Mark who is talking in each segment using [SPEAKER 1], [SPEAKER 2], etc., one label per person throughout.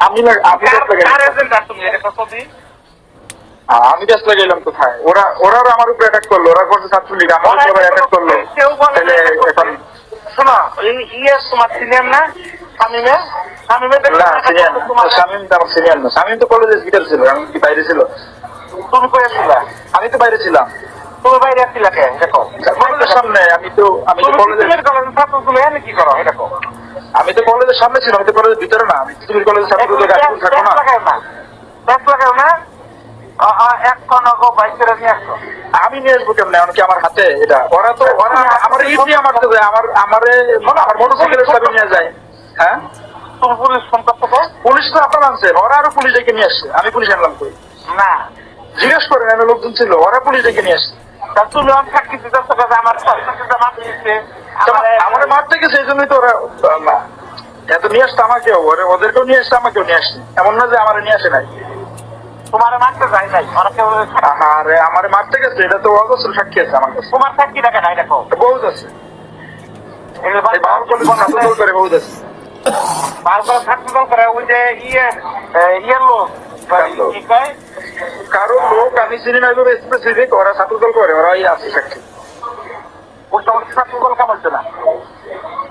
[SPEAKER 1] আমি আমি ব্যস্ত গেলাম কোথায়? ওরা আমার উপরে অ্যাটাক করলো, ওরা করছে ছাত্রলীগ, আমার উপরে অ্যাটাক করলো। তাহলে এখন
[SPEAKER 2] শোনো, তোমার সিনিয়র না শামিমে?
[SPEAKER 1] শামীম তো আমার সিনিয়র না। শামীম তো কলেজের ভিতরে ছিল, আমি কি বাইরে ছিল?
[SPEAKER 2] তুমি কয়ে ছিল?
[SPEAKER 1] আমি তো বাইরে ছিলাম।
[SPEAKER 2] তুমি বাইরে আসছিলা কে? দেখো
[SPEAKER 1] কলেজের সামনে। আমি তো কলেজের
[SPEAKER 2] ছাত্রগুলো এনে কি করো? দেখো
[SPEAKER 1] আমি তো কলেজের সামনে ছিলাম, আমি তো কলেজের ভিতরে না। আমি তুমি কলেজের ছাত্র থাকো না।
[SPEAKER 2] লাগাও না এক কনক বাইক করে নিয়ে আসো।
[SPEAKER 1] আমি নিয়ে আসবো কেমন? এমনকি আমার হাতে এটা? ওরা আমার ইজি মারতে যায়, আমার মোটরসাইকেলের চাবি নিয়ে যায়। হ্যাঁ,
[SPEAKER 2] তুমি পুলিশ ফোন করছো তো?
[SPEAKER 1] পুলিশ তো আপনার আনছেন, ওরা আরো পুলিশ ডেকে নিয়ে আসছে। আমি পুলিশ আনলাম কই?
[SPEAKER 2] না,
[SPEAKER 1] জিজ্ঞেস করেন, এমন লোকজন ছিল, ওরা পুলিশ ডেকে নিয়ে আসছে।
[SPEAKER 2] তুমি আমি সাক্ষী দিতে আমার মারতে দিচ্ছে,
[SPEAKER 1] আমার মারতে গেছে, এই জন্যই তো ওরা এত নিয়ে আসছে আমাকেও, ওদেরকেও নিয়ে আসছে, আমাকেও নিয়ে আসছে। এমন না যে আমার নিয়ে আসে নাই।
[SPEAKER 2] তোমার মারতে যায় নাই,
[SPEAKER 1] আরে আমার মারতে গেছে, এটা তো অজস্র সাক্ষী আছে আমার কাছে।
[SPEAKER 2] তোমার সাক্ষী দেখা নাই? দেখো
[SPEAKER 1] বহুত আছে, করে বহুত আছে।
[SPEAKER 2] বারবার ছাত্র দল করে ওই যে ইয়ের লোক কি কয়,
[SPEAKER 1] কারো লোক আমি চিনি না স্পেসিফিক, ওরা ছাত্রদল করে, ওরা আছে সাক্ষী।
[SPEAKER 2] ওই সমস্ত ছাত্র দল কামাচ্ছে না।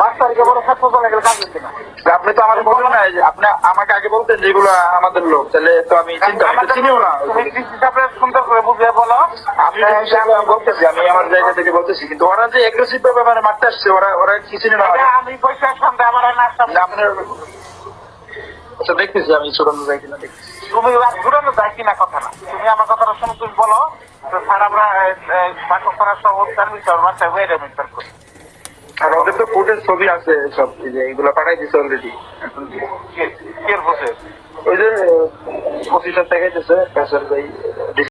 [SPEAKER 2] 5 তারিখে বড় ছাত্র দল এগুলো কাজ হচ্ছে না।
[SPEAKER 1] আপনি তো আমাকে বলেন না, আপনি আমাকে আগে বলতেন যেগুলো আমাদের লোক, তাহলে তো আমি চিনিও না।
[SPEAKER 2] সুন্দর করে বুঝিয়ে বলো।
[SPEAKER 1] আমি বলতেছি, আমি আমার জায়গা থেকে বলতেছি, কিন্তু ওরা যে এগ্রেসিভ ভাবে মানে মারতে আসছে, ওরা কি চিনি না।
[SPEAKER 2] আমি পয়সার সঙ্গে আমার
[SPEAKER 1] আপনার আচ্ছা দেখতেছি, আমি ছোটানো যায় কিনা দেখতেছি।
[SPEAKER 2] তুমি ঘুরানো যায় কিনা কথা না, তুমি আমার কথাটা শুনে তুমি বলো। স্যার আমরা বাসক করার সব বাসায় হয়ে যাবেন করি।
[SPEAKER 1] আর ওদের তো কোর্টের ছবি আছে সব, যে এগুলো পাঠাই দিচ্ছে অলরেডি। এখন
[SPEAKER 2] কে বসে
[SPEAKER 1] ওই যে অফিসার দেখাইতেছে